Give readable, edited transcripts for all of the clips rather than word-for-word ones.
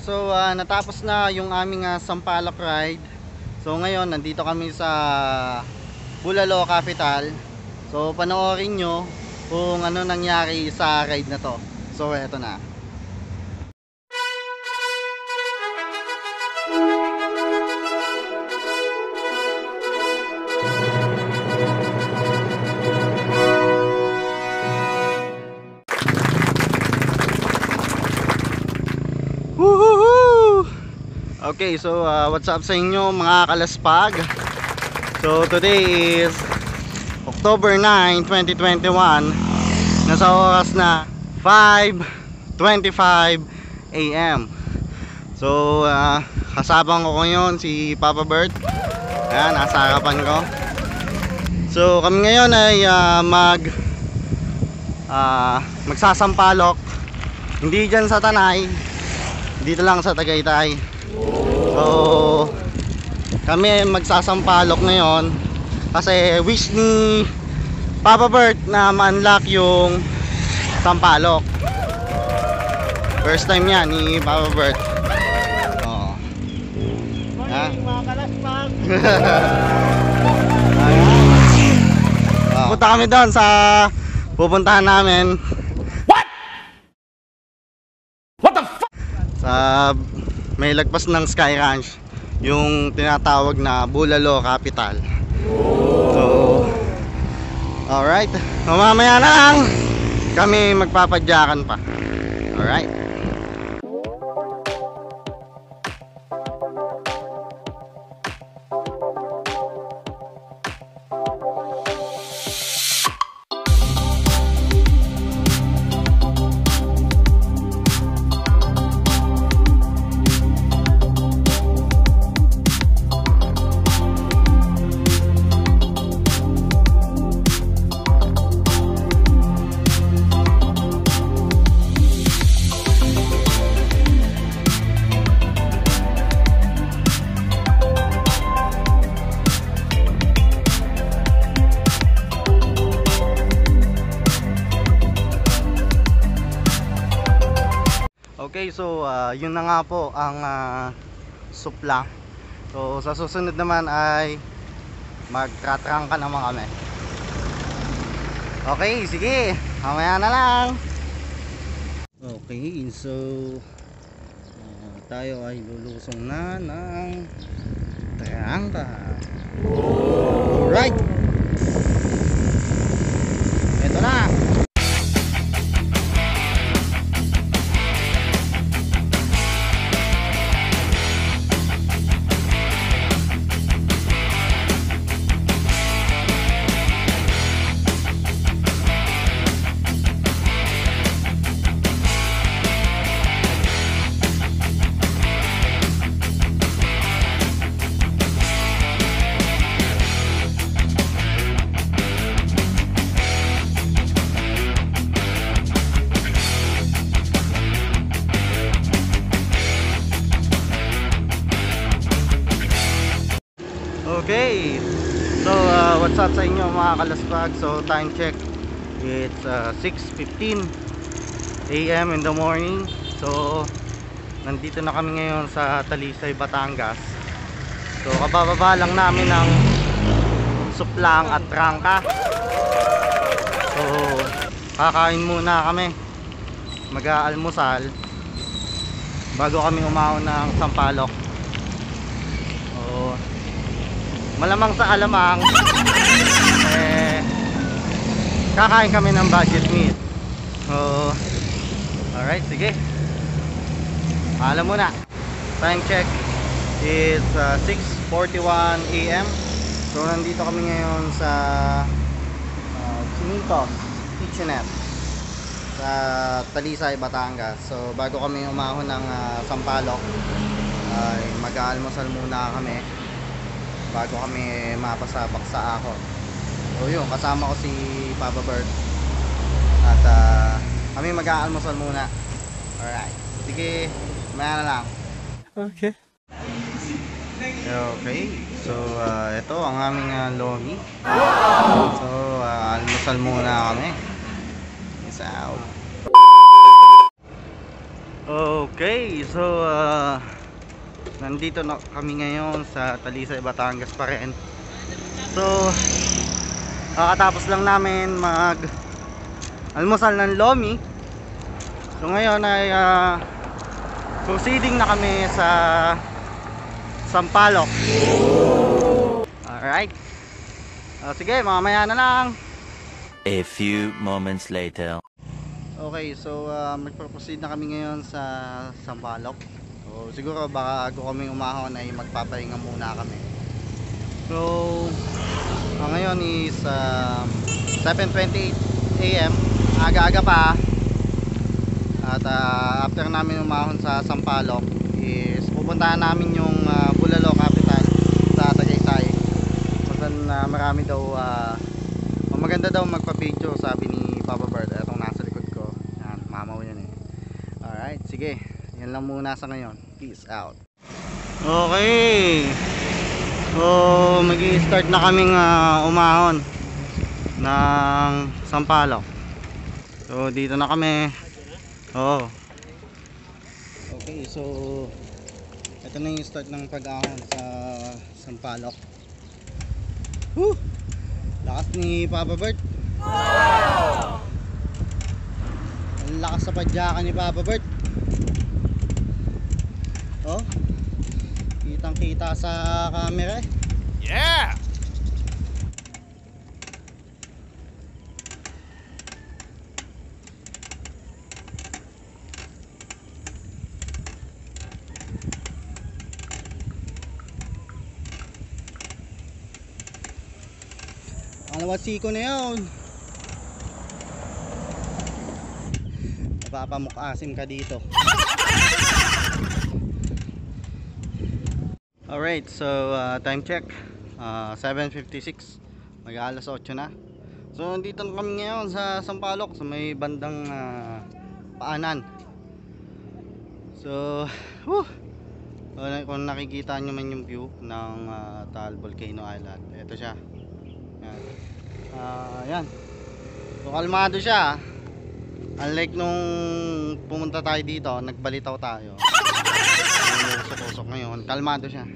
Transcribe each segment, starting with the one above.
so natapos na yung aming Sampaloc ride. So ngayon nandito kami sa Bulalo Capital. So panoorin nyo kung ano nangyari sa ride na to. So eto na. Okay, so what's up sa inyo mga kalaspag? So today is October 9, 2021. Nasa oras na 5:25 AM. So kasabang ko ngayon si Papa Bert. Ayan, nasa harapan ko. So kami ngayon ay magsasampalok. Hindi dyan sa Tanay, dito lang sa Tagaytay. So kami magsasampalok ngayon kasi wish ni Papa Bert na ma-unlock yung Sampaloc. First time yan ni Papa Bert. Oo. Morning mga kalaspag. Punta kami doon sa pupuntahan namin. What the fuck? Sa may lagpas ng Sky Ranch, yung tinatawag na Bulalo Capital. So alright, mamaya na lang kami magpapadyakan pa. Alright. Okay, so yun na nga po ang supla. So sa susunod naman ay magtatrangka naman kami. Okay, sige, mamaya na lang. Okay, so tayo ay lulusong na ng trangka. Alright, ito na. Okay, so what's up sa inyo mga kalaspag? So time check, it's 6:15 AM in the morning. So nandito na kami ngayon sa Talisay, Batangas. So kabababa lang namin ng suplang at trangka. So kakain muna kami, mag-aalmusal bago kami umahon ng Sampaloc. Malamang sa alamang kakain kami ng budget meat. So alright, sige, alam mo na. Time check is 6:41 AM. So nandito kami ngayon sa Chinitos Kitchenette sa Talisay, Batangas. So bago kami umahon ng Sampaloc ay mag-aalmusal muna kami bago kami mapasabak sa Ahon. So yun, kasama ko si Papa Bert at kami mag-aalmusal muna. Alright, sige, maya na lang. Okay. Okay, so ito ang aming lomi. So almusal muna kami. Peace out. Okay, so nandito na kami ngayon sa Talisay, Batangas pa rin. So kakatapos lang namin mag almusal ng lomi. So ngayon ay proceeding na kami sa Sampaloc. Alright, sige, mamaya na lang. A few moments later. Okay, so magpo-proceed na kami ngayon sa Sampaloc. So siguro bago kami umahon ay magpapahinga muna kami. So ngayon is 7:28 AM, aga-aga pa. At after namin umahon sa Sampaloc is pupuntahan namin yung Bulalo capital sa Tagaytay. Marami daw maganda daw magpa-picture, sabi ni Papa Bird. Etong nasa likod ko, yan, mamaw yan eh. Alright, sige, yan lang muna sa ngayon. Peace out. Okay, so mag-i-start na kaming umahon ng Sampaloc. So dito na kami. Oh. Okay, so ito na yung start ng pag-ahon sa Sampaloc. Woo! Lakas ni Papa Bert. Wow! Ang lakas sa padyakan ni Papa Bert. Oh, kitang kita sa camera eh. Yeah! Alawasiko na yun. Napapamukasim ka dito. Alright, so time check 7:56, mag-aalas 8 na. So nandito na kami ngayon sa Sampaloc, sa may bandang paanan. So kung nakikita nyo man yung view ng Taal Volcano Island, ito siya. Yan. So kalmado siya. Unlike nung pumunta tayo dito, nagbalitaw tayo. Usok-usok ngayon, kalmado siya.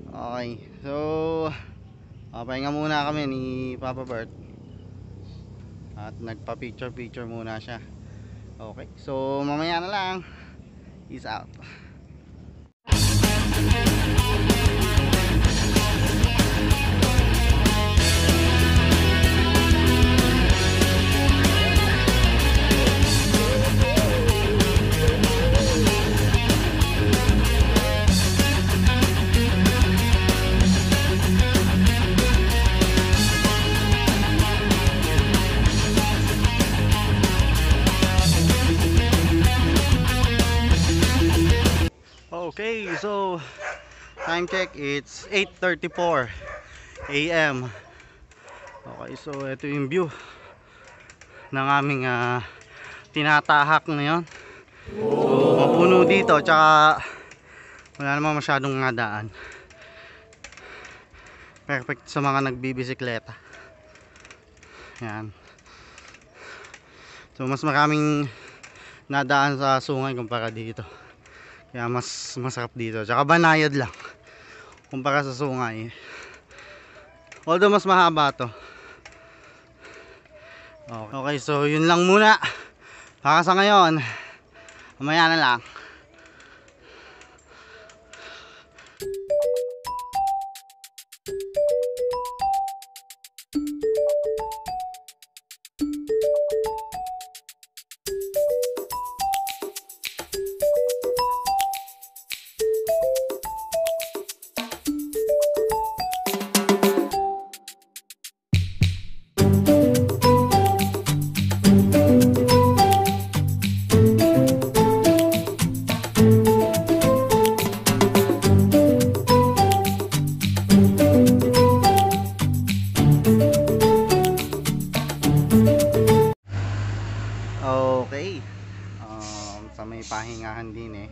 Okay. So pahinga muna kami ni Papa Bert. At nagpa-picture muna siya. Okay. So mamaya na lang. Peace out. Okay, so time check, it's 8:34 AM. Okay, so ito yung view ng aming tinatahak ngayon. So mapuno dito, tsaka wala naman masyadong daan. Perfect sa mga nagbibisikleta. Yan. So mas maraming nadaan sa sungay kumpara dito. Kaya mas masarap dito. Tsaka banayad lang kumpara sa sungay. Although mas mahaba to. Okay, so yun lang muna para sa ngayon. Mamaya na lang. Okay, sa may pahingahan din eh.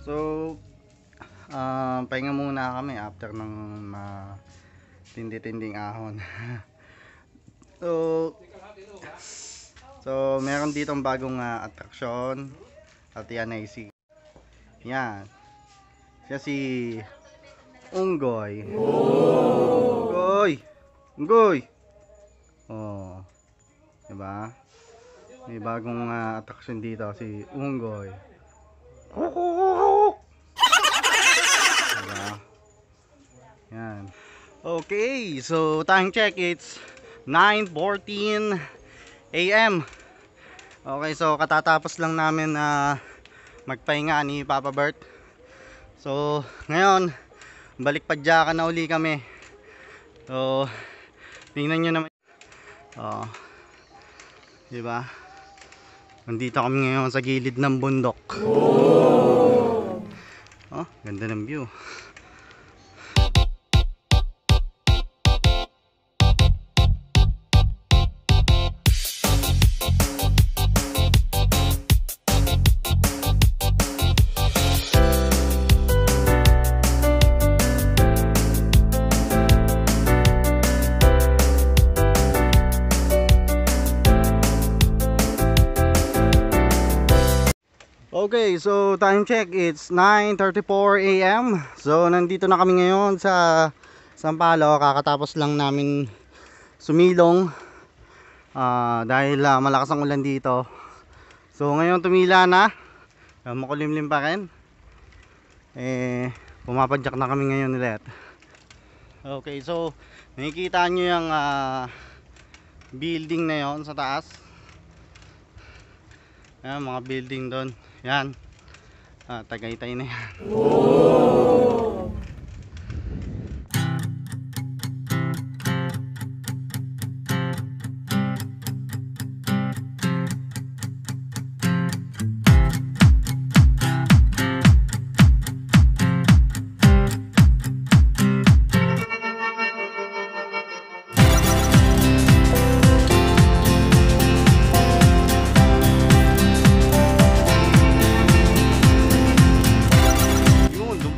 So pahinga muna kami after ng tindi-tinding ahon. So So meron ditong bagong attraction. At yan ay yan. Siya si Unggoy. Unggoy. Unggoy. Oh. Diba? May bagong attraction dito si Unggoy. Diba? Yan. Okay, so time check, it's 9:14 AM. Okay, so katatapos lang namin na magpahinga ni Papa Bert. So ngayon balik padyakan na uli kami. So tingnan nyo naman. Oh, diba? Nandito kami ngayon sa gilid ng bundok. Oh, ganda ng view. Okay, so time check, it's 9:34 AM. So nandito na kami ngayon sa Sampaloc. Kakatapos lang namin sumilong dahil malakas ang ulan dito. So ngayon tumila na, makulimlim pa rin. Pumapadyak na kami ngayon ulit. Okay, so nakikita nyo yung building na yon sa taas. Ayan, mga building doon. Yan. Tagaytay na yan.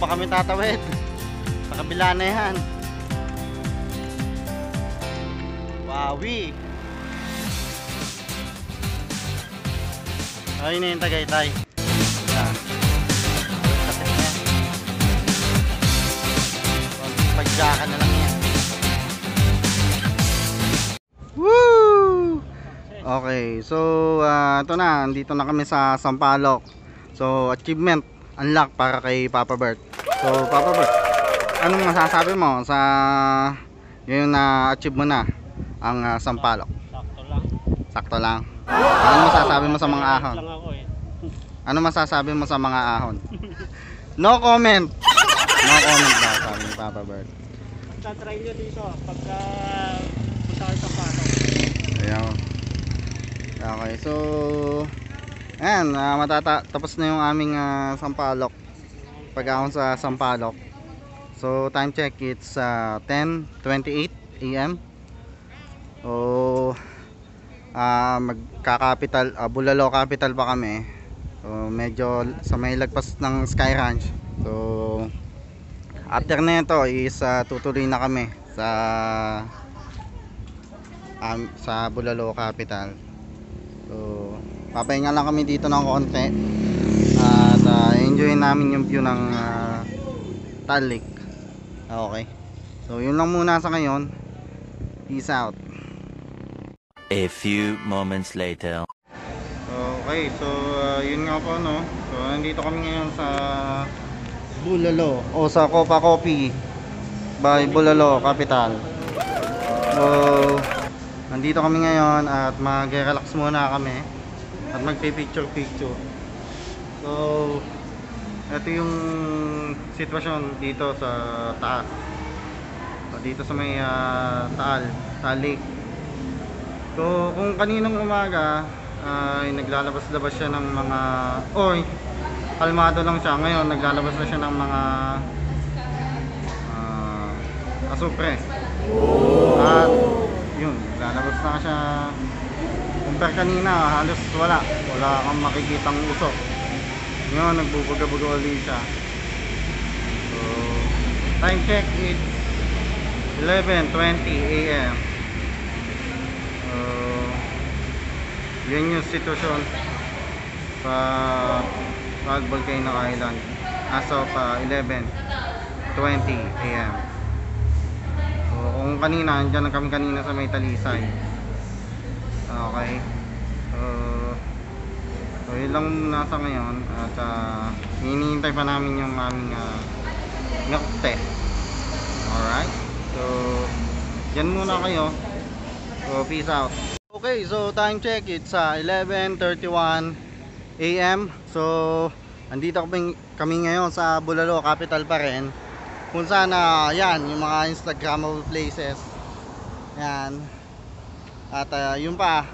Kami tatawid sa kabila na yan. Wawi. Ayun na yung Tagaytay. Pagjakan na lang yan. Woo! Okay, so ito na, andito na kami sa Sampaloc. So achievement unlock para kay Papa Bert. So Papa Bert, anong masasabi mo sa yung na-achieve mo na ang Sampaloc? Sakto lang. Sakto lang. Ano masasabi mo sa mga ahon? Lang ako eh. Ano masasabi mo sa mga ahon? No comment. No comment daw, sabi ni Papa Bert. Tatry nyo dito pagka punta kayo sa pato. Ayan. Okay, so ayan, tapos na yung aming Sampaloc. Pag-ahon sa Sampaloc. So time check, it's 10:28 AM. So magka-capital, Bulalo capital pa kami. So medyo sa may lagpas ng Sky Ranch. So after nito is tutuloy na kami sa Bulalo capital. So papahinga lang kami dito ng konti at enjoy namin yung view ng Taal Lake. Okay, so yun lang muna sa ngayon. Peace out. A few moments later. Okay, so yun nga po, no. So nandito kami ngayon sa Bulalo o sa Copa Coffee by Bulalo Capital. So nandito kami ngayon at mag-relax muna kami at magpi-picture. So ito yung sitwasyon dito sa taas. So dito sa may Taal Lake. So kung kaninang umaga ay naglalabas-labas siya ng mga kalmado lang siya. Ngayon naglalabas na siya ng mga asupre. At yun, lalabas na siya. Compare kanina, halos wala kang makikitang usok. Ngayon nagbubuga-buga ulit siya. So time check, it's 11:20 AM. Yan yung sitwasyon sa Volcano Island as of 11:20 AM. So kung kanina, andyan kami kanina sa may Talisay. Okay. So yun lang muna sa ngayon. At hinihintay pa namin yung aming milk test. Alright. So yan muna kayo. So peace out. Okay, so time check, it's 11:31 AM. So andito kami ngayon sa Bulalo, capital pa rin. Kung saan yan, yung mga Instagrammable places. Yan. At yun pa.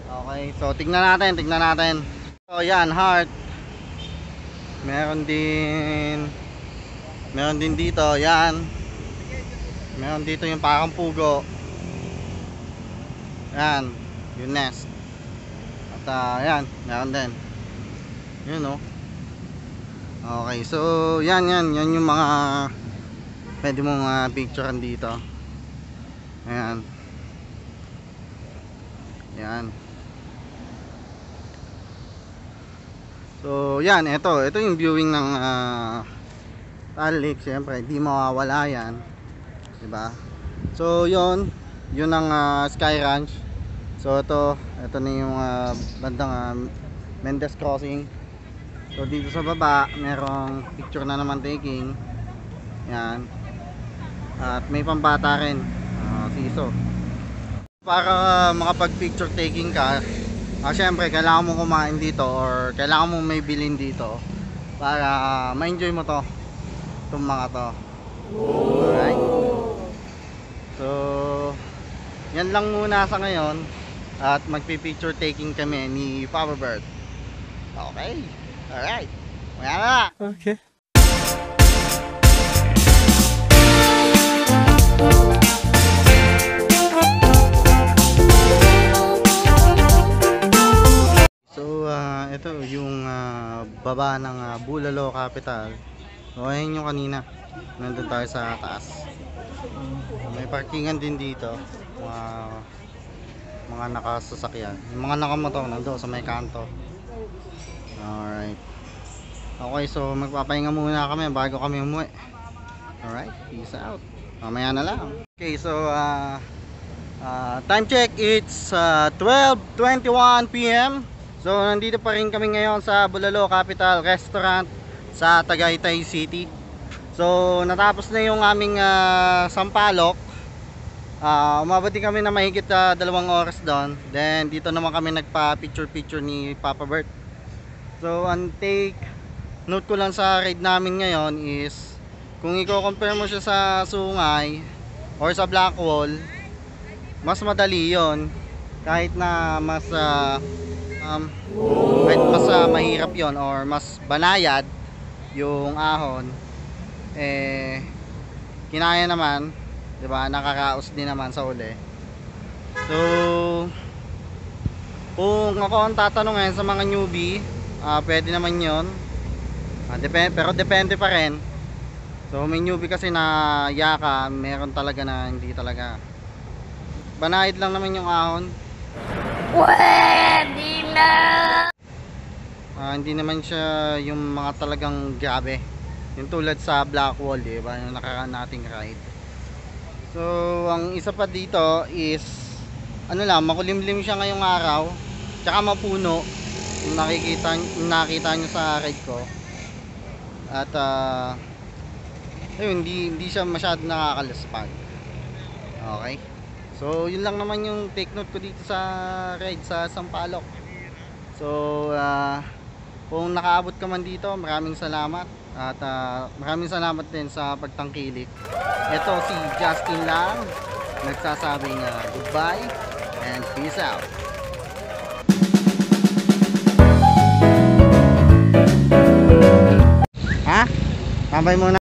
Okay, so tignan natin. So yan, heart. Meron din dito, yan. Meron dito yung parang pugo. Yan, yung nest. At yan, meron din. Yun o. Okay, so yan yung mga pwede mong picturean dito. Ayan. Yan. So yan, ito yung viewing ng Taal Lake. Siyempre, di mawawala yan, diba? So yun ang Sky Ranch. So ito na yung bandang Mendez Crossing. So dito sa baba merong picture na naman taking. Yan. At may pambata rin, siso. Para makapag picture taking ka, syempre kailangan mo kumain dito or kailangan mo may bilhin dito para ma-enjoy mo itong mga to. Alright. So yan lang muna sa ngayon. At magpi-picture taking kami ni Papa Bird. Okay. Alright. Maya na. Okay. So ito yung baba ng Bulalo capital. So ayun yung kanina. Nandun tayo sa taas. May parkingan din dito. Mga nakasasakyan. Yung mga nakamotor nandoon sa may kanto. Alright. Okay, so magpapahinga muna kami bago kami umuwi. Alright, peace out. Mamaya na lang. Okay, so time check, it's 12:21 PM. So nandito pa rin kami ngayon sa Bulalo Capital Restaurant sa Tagaytay City. So natapos na yung aming sampalok. Umabot din kami na mahigit 2 oras doon. Then dito naman kami nagpa picture ni Papa Bert. So ang take note ko lang sa ride namin ngayon is kung i-compare mo siya sa Sungay or sa Blackwall, mas madali yon. Kahit na mas mahirap yon or mas banayad yung ahon, kinaya naman, 'di ba? Nakakaos din naman sa uli. So kung ako ang tatanungin sa mga newbie, pwede naman 'yon. Pero depende pa rin. So may newbie kasi na yaka, meron talaga na hindi talaga. Banayad lang naman yung ahon. Pwede na. Hindi naman siya yung mga talagang grabe. Yung tulad sa Blackwall, di ba? Yung nakaraan nating ride. So ang isa pa dito is makulimlim siya ngayong araw. Tsaka mapuno. Yung nakita nyo sa ride ko. At ayun, hindi siya masyadong nakakalaspag. Okay. So yun lang naman yung take note ko dito sa ride sa Sampaloc. So kung nakaabot ka man dito, maraming salamat. At maraming salamat din sa pagtangkilik. Ito si Justin lang nagsasabing goodbye and peace out. Ha? Tambay muna.